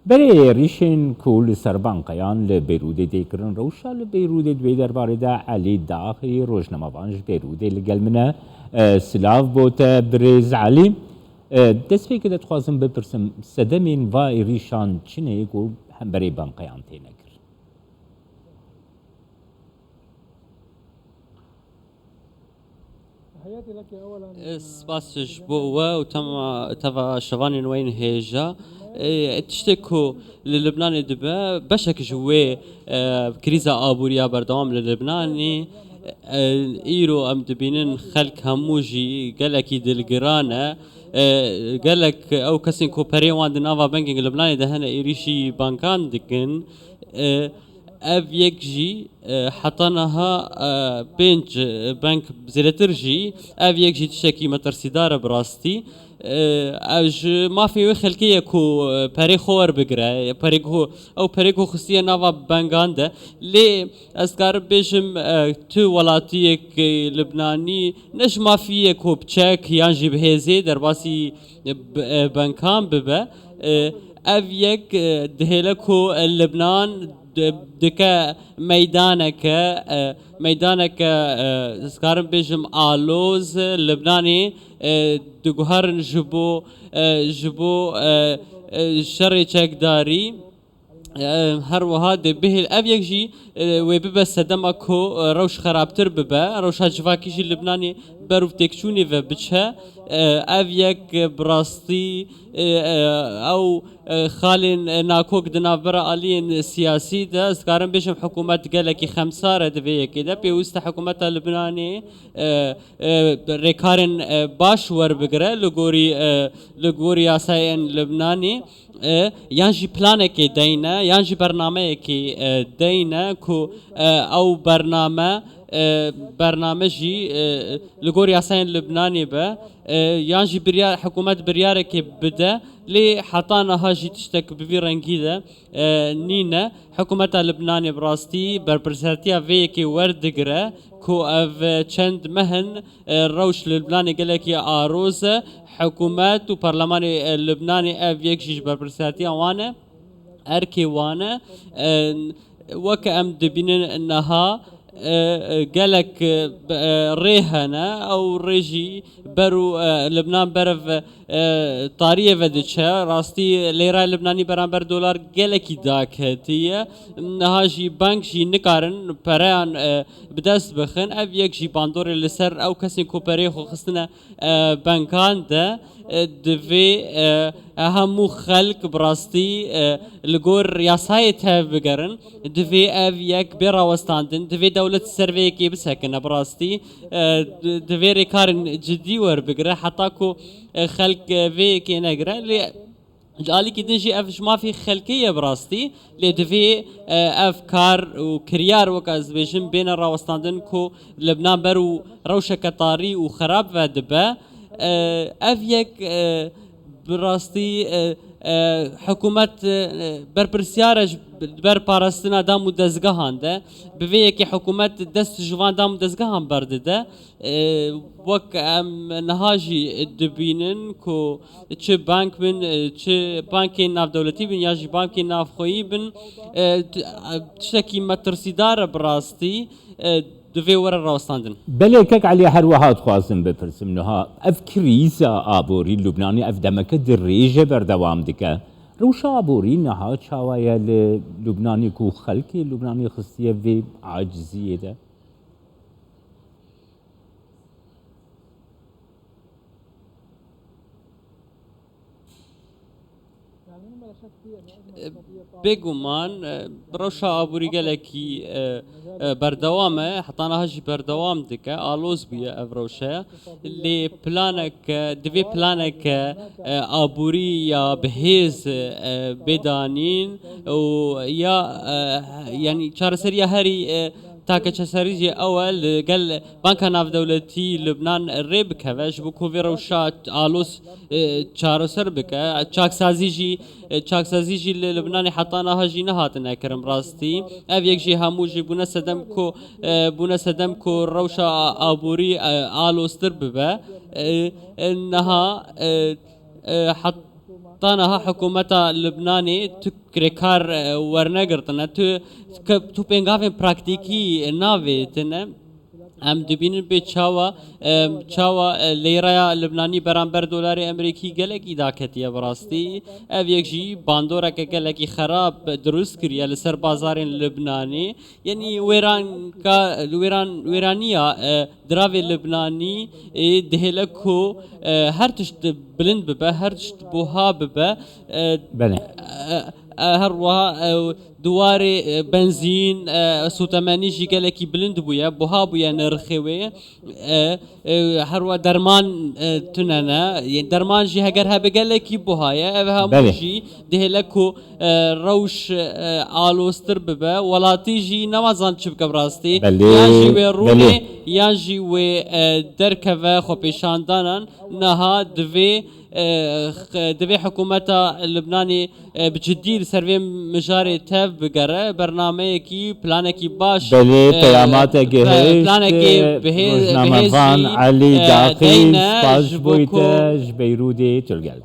بله ریشن کول سربانقیان لبیرود دیکرن روشا لبیرود دوی درباره دا علی داخی روشنموانج بیرود لگلمنه سلاف بوته بریز علی دست فکر دت خوازم بپرسم سدمین و ریشان چنه یکو هم برای بانقیان تینه کر سپاسش بو و تم شواني وين هيجا تشتكو للبنان دبا بشك جوي كريزا ابوريا بردوام للبناني ايرو ام دبينن خلق هموجي قالك دلقرانه قالك او كسين كوبري واند نافا بانكينج لبناني دهنا ايريشي بانكان دكن اف يكجي حطناها بنج بنك بزلترجي اف يكجي تشكي مترسيدار براستي اج ما في خلقيه كو بري خور بقرا بريغو او بريغو خصيه نافا بانغاندا لي اسكار بيجم تو ولاتيك لبناني نش ما في كو بتشك يانجي بهزي درباسي بانكان ببا اف يك دهلكو لبنان دكا ميدانك سكارم بيجم آلوز لبناني دقهرن جبو شري داري هر وهاد به الأبيك جي وبيبا سدمكو روش خرابتر ببا روش هجفاكي جي لبناني بروف تكشوني وبتشها أبيك براستي أو خالين ناكوك دنابرا آلين سياسي دا سكارن بيشم حكومة قالكي خمسارة دفية كده بيوست حكومة اللبناني ريكارن باش ور بقرا لغوري ياساين لبناني يانجي بلانك دينا يانجي برنامج دينا كو او برنامجي لغوري ياساين لبناني با يانجي بريار حكومة بريارك بدا لي حطانا هاجي تشتك بفي رنجيدا نينا حكومة لبناني براستي بربرساتيا فيكي وردقرا كو اف چند مهن روش لبناني قالكي آروزة حكومات وبرلمان اللبناني اف يكجيش بربرساتيا وانا اركي وانا وكأم دبينن انها قالك ريهنا او ريجي برو لبنان برف طاريه فدتشا راستي ليرا لبناني برابر دولار قالك داك هتيه نهاجي بنك جي نكارن بران بدست بخن اف يك جي باندور لسر او كسين كوبري خو خصنا بنكان ده دفي همو خلق براستي لغور ياسايتها بقرن دفي اف يك بيرا وستاندن دفي دولة السرفي كي بسكن براستي دفي ريكارن جدي ور بقرا حتاكو خلق في كي نقرا لي جالي كي تنجي اف ما في خلقيه براستي لي دفي افكار وكريار وكاز بيجن بين الراوستاندن كو لبنان برو روشه كطاري وخراب فدبا افيك براستي حكومة برپرسیارش بر پاراستنا دام دزگاهان ده به که حکومت دست جوان دام دزگاهان برده ده وک نهاجی دبینن کو چه بانک بن چه بانک ناف دولتی بن یا جی بانک ناف خویی بن شکی مترسیدار براستی دوی ور راستاندن بله كك علي هروهات خوازم بپرسم نها اف كريزا آبوري اللبناني اف دمك دريجة بردوام دكا روشا آبوري نها چاوايا لبناني كو خلقي لبناني خصية في عاجزية ده بگومان روشا آبوری گلکی بردوامه حتى هاجي بردوام دكا آلوز بيا افروشا اللي بلانك دوی بلانك آبوری یا بهیز بدانین و یا يعني چارسريا هري تاكا چسريجي اول قال بنك ناف دولتي لبنان ريب كفاش بو كوفي روشات آلوس چارسر بكا چاك سازيجي لبناني حطانا هاجي نهاتنا كرم راستي اف يكجي هموجي بونا سدمكو روشا آبوري آلوس ترببا انها حط طانها حكومة لبناني تكريكار ورنقرتنا تو بينغافين براكتيكي نافي تنا ام دبین به چاوا لیرا لبنانی برانبر دلار امریکی گلک ایدا کتیه براستی اف یکجی باندورا که گلکی خراب درست کریه لسر بازار لبنانی یعنی ویرانیا دراو لبنانی دهلکو هر تشت بلند ببه هر تشت بوها ببه بله هر وها دواري بنزين سوتماني جي قالك بلند بوها بويا نرخوي هروا درمان تنانا يعني درمان جي هجرها بقالك بوهايا افها موجي دهلكو روش آلوستر ببا ولا تيجي نمازان تشبك براستي يانجي وي رومي يانجي وي دركفا خو بيشاندانا نها دوی حکومت لبنانی بجدی سروی مجاری تف بگره برنامه کی پلان کی باش بله پیامات گهشت روزنامه‌وان علی داخی سپاس بویته بیرودی تلگل